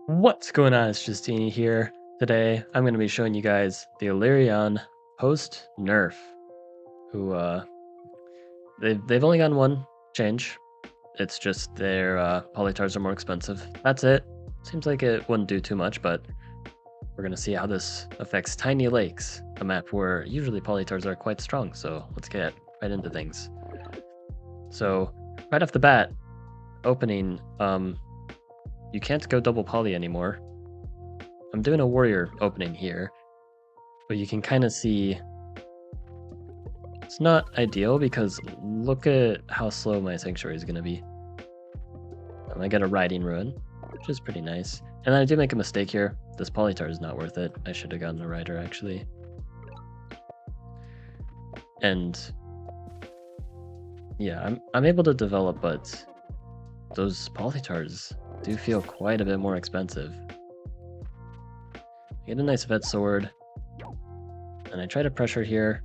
What's going on? It's Justeeni here. Today, I'm going to be showing you guys the Elyrion post nerf. Who they've only gotten one change. It's just their polytars are more expensive. That's it. Seems like it wouldn't do too much, but we're going to see how this affects Tiny Lakes, a map where usually polytars are quite strong. So let's get right into things. So right off the bat, opening, you can't go double poly anymore. I'm doing a warrior opening here, but you can kind of see it's not ideal because look at how slow my sanctuary is going to be. I get a riding ruin, which is pretty nice. And I do make a mistake here. This polytar is not worth it. I should have gotten a rider actually. And yeah, I'm able to develop, but those polytars do feel quite a bit more expensive. I get a nice vet sword, and I try to pressure here.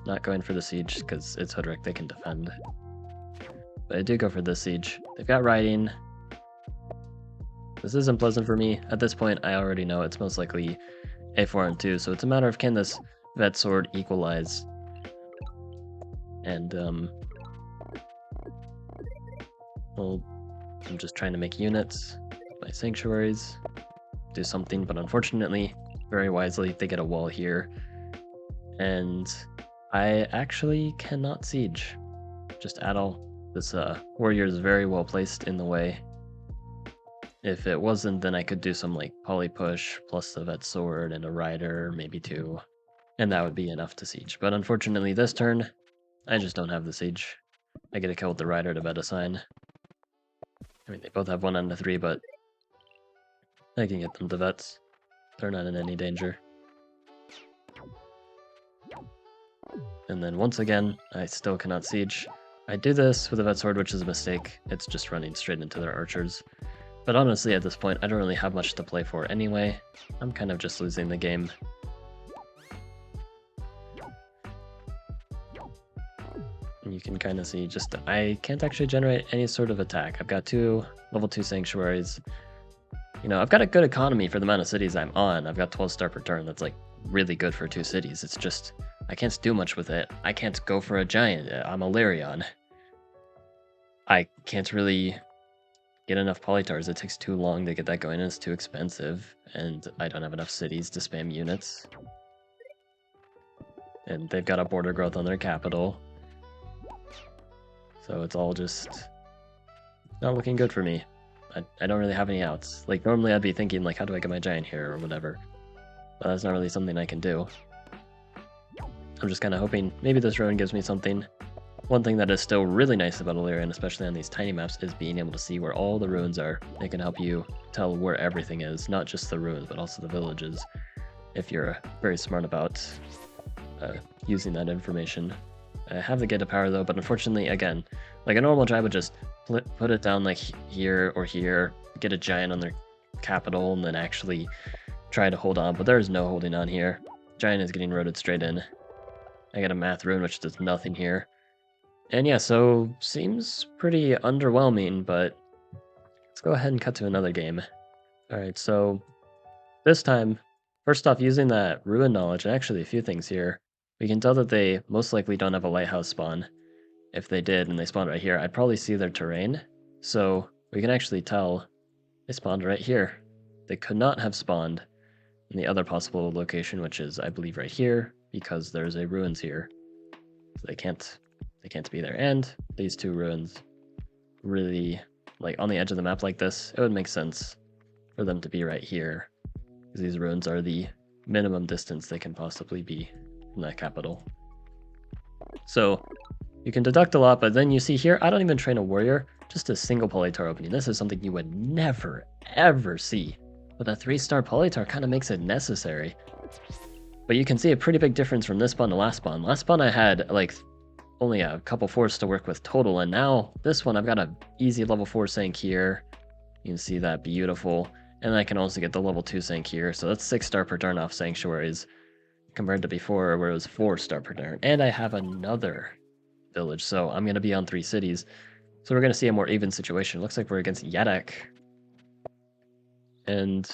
Not going for the siege because it's Hoodrick, they can defend. But I do go for this siege. They've got riding. This isn't pleasant for me. At this point, I already know it's most likely A4 and 2, so it's a matter of can this vet sword equalize. And, well, I'm just trying to make units, my sanctuaries, do something, but unfortunately, very wisely, they get a wall here. And I actually cannot siege, just at all. This warrior is very well placed in the way. If it wasn't, then I could do some like poly push plus the vet sword and a rider, maybe two, and that would be enough to siege. But unfortunately this turn, I just don't have the siege. I get a kill with the rider to bet a sign. I mean, they both have 1 out of 3, but I can get them to vets. They're not in any danger. And then once again, I still cannot siege. I do this with a vet sword, which is a mistake. It's just running straight into their archers. But honestly, at this point, I don't really have much to play for anyway. I'm kind of just losing the game. And you can kind of see just, I can't actually generate any sort of attack. I've got 2 level 2 sanctuaries. You know, I've got a good economy for the amount of cities I'm on. I've got 12 star per turn. That's like really good for 2 cities. It's just, I can't do much with it. I can't go for a giant. I'm Elyrion. I can't really get enough polytars. It takes too long to get that going, and it's too expensive, and I don't have enough cities to spam units. And they've got a border growth on their capital. So it's all just not looking good for me. I don't really have any outs. Like, normally I'd be thinking, like, how do I get my giant here or whatever. But that's not really something I can do. I'm just kind of hoping maybe this ruin gives me something. One thing that is still really nice about Elyrion, especially on these tiny maps, is being able to see where all the ruins are. They can help you tell where everything is, not just the ruins, but also the villages, if you're very smart about using that information. I have the get to power though, but unfortunately, again, like a normal giant would just put it down like here or here, get a giant on their capital, and then actually try to hold on, but there's no holding on here. Giant is getting rotated straight in. I get a math rune, which does nothing here. And yeah, so seems pretty underwhelming, but let's go ahead and cut to another game. Alright, so this time, first off, using that ruin knowledge, and actually a few things here, we can tell that they most likely don't have a lighthouse spawn. If they did and they spawned right here, I'd probably see their terrain. So we can actually tell they spawned right here. They could not have spawned in the other possible location, which is, I believe, right here, because there's a ruins here. So they can't be there. And these 2 ruins really, like on the edge of the map like this, it would make sense for them to be right here, because these ruins are the minimum distance they can possibly be from that capital. So you can deduct a lot, but then you see here, I don't even train a warrior, just a single polytar opening. This is something you would never, ever see. But a 3-star polytar kind of makes it necessary. But you can see a pretty big difference from this spawn to last spawn. Last spawn I had like only a couple 4s to work with total, and now this one I've got an easy level 4 sank here. You can see that, beautiful. And I can also get the level 2 sank here, so that's 6-star per turn off sanctuaries, compared to before where it was 4-star per turn. And I have another village, so I'm going to be on 3 cities. So we're going to see a more even situation. Looks like we're against Yadek. And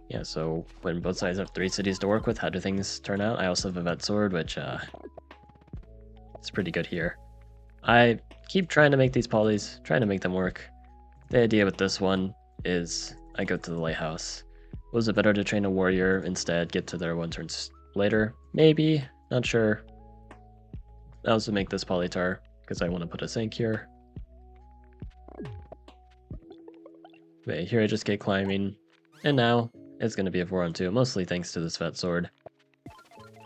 yeah, so when both sides have 3 cities to work with, how do things turn out? I also have a vet sword, which it's pretty good here. I keep trying to make these polys, trying to make them work. The idea with this one is I go to the lighthouse. Was it better to train a warrior instead, get to their 1 turn later? Maybe, not sure. I also make this polytaur because I want to put a sank here. But here I just get climbing, and now it's going to be a 4-on-2, mostly thanks to this vet sword.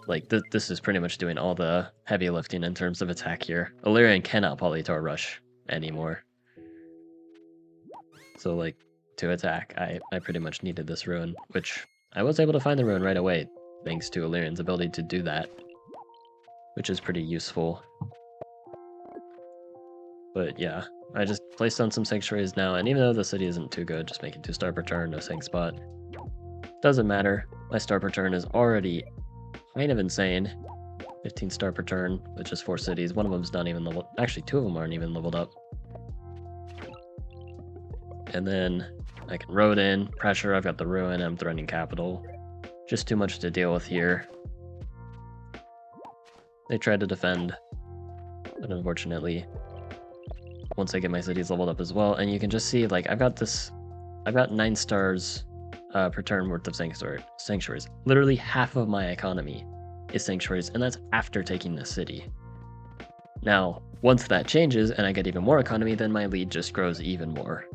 Like, this is pretty much doing all the heavy lifting in terms of attack here. Elyrion cannot polytaur rush anymore. So, like, to attack, I pretty much needed this ruin, which I was able to find the ruin right away, thanks to Elyrion's ability to do that, which is pretty useful. But yeah, I just placed on some sanctuaries now, and even though the city isn't too good, just making 2-star per turn, no sank spot, doesn't matter. My star per turn is already kind of insane. 15 star per turn with just 4 cities. One of them's not even leveled. Actually, 2 of them aren't even leveled up. And then I can road in, pressure, I've got the ruin, I'm threatening capital. Just too much to deal with here. They tried to defend, but unfortunately, once I get my cities leveled up as well, and you can just see, like, I've got 9 stars per turn worth of sanctuaries. Literally half of my economy is sanctuaries, and that's after taking the city. Now, once that changes and I get even more economy, then my lead just grows even more.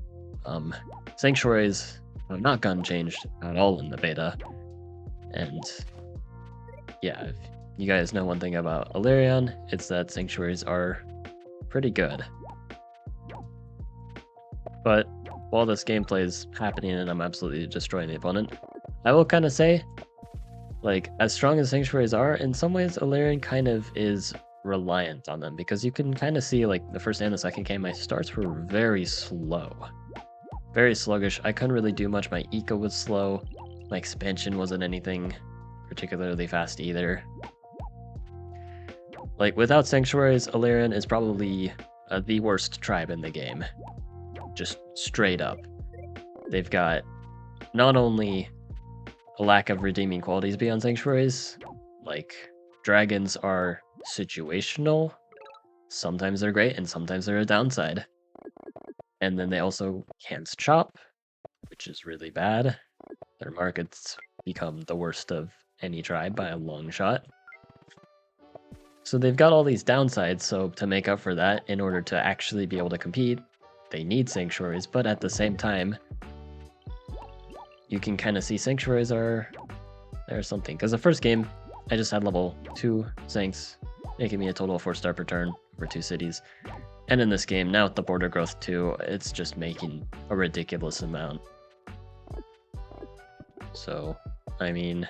Sanctuaries have not gotten changed at all in the beta, and yeah, if you guys know one thing about Elyrion, it's that sanctuaries are pretty good. But while this gameplay is happening and I'm absolutely destroying the opponent, I will kind of say, like, as strong as sanctuaries are, in some ways Elyrion kind of is reliant on them, because you can kind of see, like, the first and the second game, my starts were very slow. Very sluggish. I couldn't really do much. My eco was slow. My expansion wasn't anything particularly fast either. Like, without sanctuaries, Elyrion is probably the worst tribe in the game. Just straight up. They've got not only a lack of redeeming qualities beyond sanctuaries, like, dragons are situational. Sometimes they're great, and sometimes they're a downside. And then they also can't chop, which is really bad. Their markets become the worst of any tribe by a long shot. So they've got all these downsides, so to make up for that, in order to actually be able to compete, they need sanctuaries, but at the same time, you can kind of see sanctuaries are something. Because the first game, I just had level 2 sanks, making me a total of 4-star per turn for 2 cities. And in this game, now with the border growth too, it's just making a ridiculous amount. So, I mean,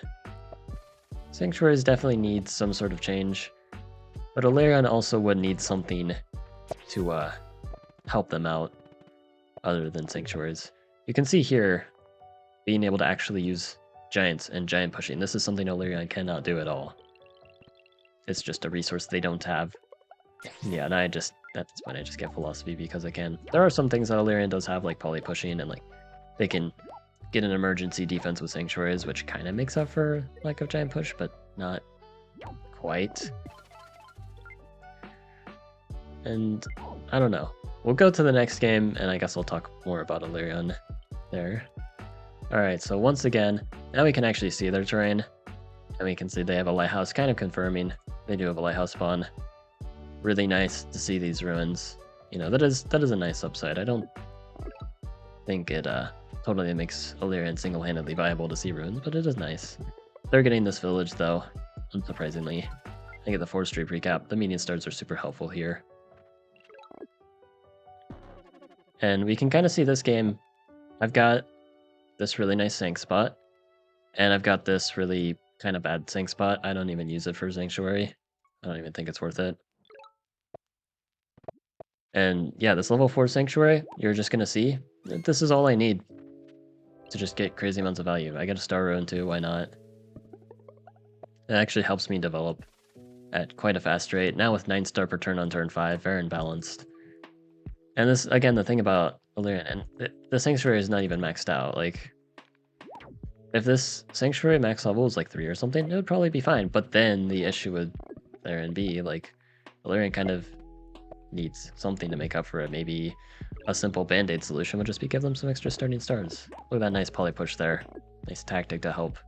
sanctuaries definitely need some sort of change, but Elyrion also would need something to help them out other than sanctuaries. You can see here, being able to actually use giants and giant pushing. This is something Elyrion cannot do at all. It's just a resource they don't have. Yeah, and that's when I just get philosophy because I can. There are some things that Elyrion does have, like poly pushing, and like they can get an emergency defense with sanctuaries, which kind of makes up for lack of giant push, but not quite. And I don't know. We'll go to the next game, and I guess I'll talk more about Elyrion there. Alright, so once again, now we can actually see their terrain, and we can see they have a lighthouse, kind of confirming they do have a lighthouse spawn. Really nice to see these ruins. You know, that is a nice upside. I don't think it totally makes Elyrion single-handedly viable to see ruins, but it is nice. They're getting this village though, unsurprisingly. I get the forestry recap. The median stars are super helpful here. And we can kind of see this game. I've got this really nice sank spot, and I've got this really kind of bad sank spot. I don't even use it for sanctuary. I don't even think it's worth it. And yeah, this level 4 sanctuary, you're just gonna see, this is all I need to just get crazy amounts of value. I get a star ruin too, why not? It actually helps me develop at quite a fast rate. Now with 9 star per turn on turn 5, very imbalanced. And this, again, the thing about Elyrion, and the sanctuary is not even maxed out. Like, if this sanctuary max level is like 3 or something, it would probably be fine. But then the issue would therein be like, Elyrion kind of needs something to make up for it. Maybe a simple band-aid solution would just be give them some extra starting stars. Look at that nice poly push there. Nice tactic to help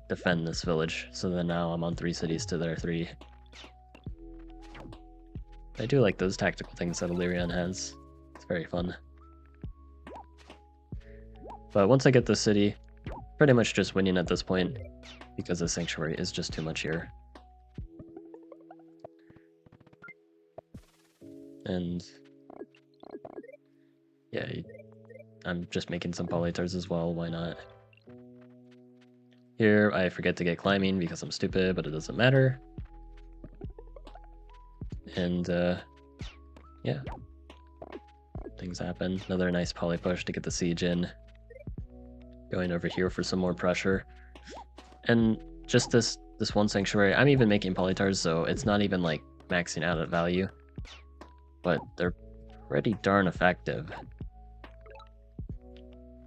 defend this village. So then now I'm on 3 cities to their 3. I do like those tactical things that Elyrion has. It's very fun. But once I get this city, pretty much just winning at this point, because the sanctuary is just too much here. And yeah, I'm just making some polytaurs as well, why not? Here, I forget to get climbing because I'm stupid, but it doesn't matter. And yeah, things happen. Another nice poly push to get the siege in. Going over here for some more pressure. And just this one sanctuary, I'm even making polytaurs, so it's not even like maxing out at value. But they're pretty darn effective.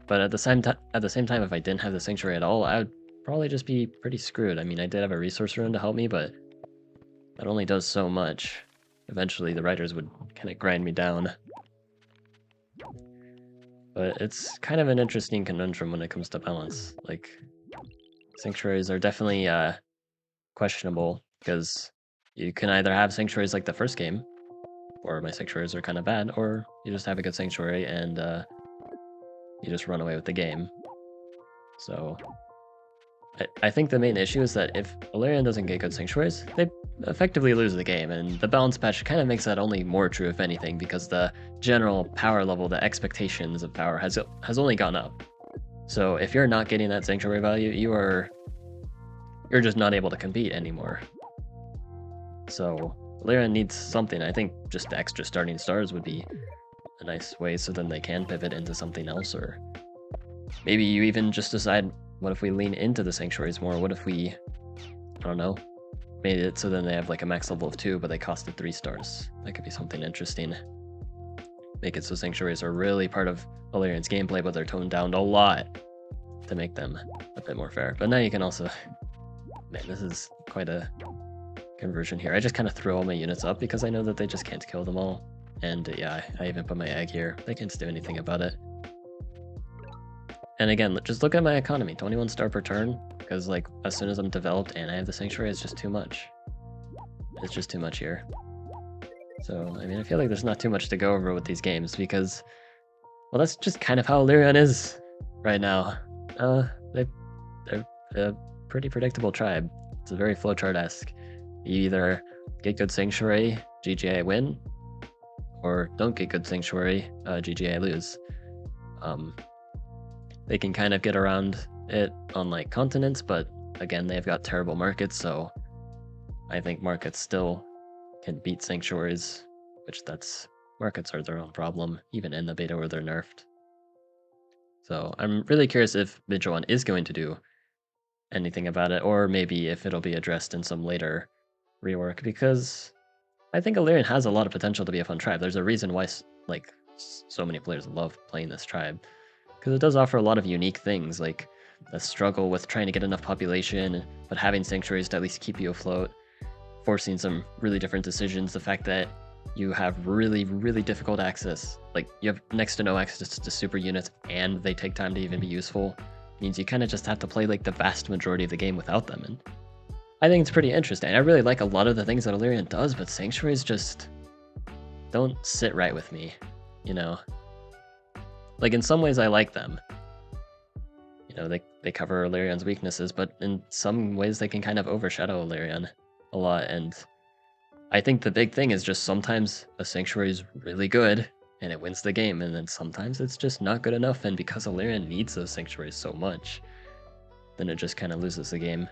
But at the same time, if I didn't have the sanctuary at all, I would probably just be pretty screwed. I mean, I did have a resource rune to help me, but that only does so much. Eventually, the riders would kind of grind me down. But it's kind of an interesting conundrum when it comes to balance. Like, sanctuaries are definitely questionable, because you can either have sanctuaries like the first game, or my sanctuaries are kind of bad, or you just have a good sanctuary and you just run away with the game. So I think the main issue is that if Elyrion doesn't get good sanctuaries, they effectively lose the game, and the balance patch kind of makes that only more true, if anything, because the general power level, the expectations of power has only gone up. So if you're not getting that sanctuary value, you're just not able to compete anymore. So Elyrion needs something. I think just the extra starting stars would be a nice way, so then they can pivot into something else, or maybe you even just decide, what if we lean into the sanctuaries more? What if we, I don't know, made it so then they have like a max level of 2, but they costed 3 stars? That could be something interesting. Make it so sanctuaries are really part of Elyrion's gameplay, but they're toned down a lot to make them a bit more fair. But now you can also, man, this is quite a conversion here. I just kind of throw all my units up because I know that they just can't kill them all. And yeah, I even put my egg here. They can't do anything about it. And again, just look at my economy, 21 star per turn, because like as soon as I'm developed and I have the sanctuary, it's just too much. It's just too much here. So, I mean, I feel like there's not too much to go over with these games because, well, that's just kind of how Elyrion is right now. They're a pretty predictable tribe. It's a very flowchart-esque. You either get good sanctuary, GGA win, or don't get good sanctuary, GGA lose. They can kind of get around it on like continents, but again, they've got terrible markets, so I think markets still can beat sanctuaries, which markets are their own problem, even in the beta where they're nerfed. So I'm really curious if Vigil 1 is going to do anything about it, or maybe if it'll be addressed in some later rework, because I think Elyrion has a lot of potential to be a fun tribe. There's a reason why like so many players love playing this tribe, because it does offer a lot of unique things, like the struggle with trying to get enough population, but having sanctuaries to at least keep you afloat, forcing some really different decisions, the fact that you have really, really difficult access, like you have next to no access to super units and they take time to even be useful, means you kind of just have to play like the vast majority of the game without them. And I think it's pretty interesting. I really like a lot of the things that Elyrion does, but sanctuaries just don't sit right with me, you know? Like, in some ways I like them. You know, they cover Elyrion's weaknesses, but in some ways they can kind of overshadow Elyrion a lot, and I think the big thing is just sometimes a sanctuary is really good and it wins the game, and then sometimes it's just not good enough, and because Elyrion needs those sanctuaries so much, then it just kind of loses the game.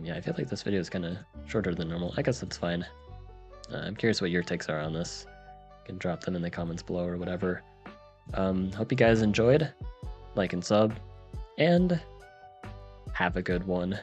Yeah, I feel like this video is kind of shorter than normal. I guess that's fine. I'm curious what your takes are on this. You can drop them in the comments below or whatever. Hope you guys enjoyed. Like and sub, and have a good one.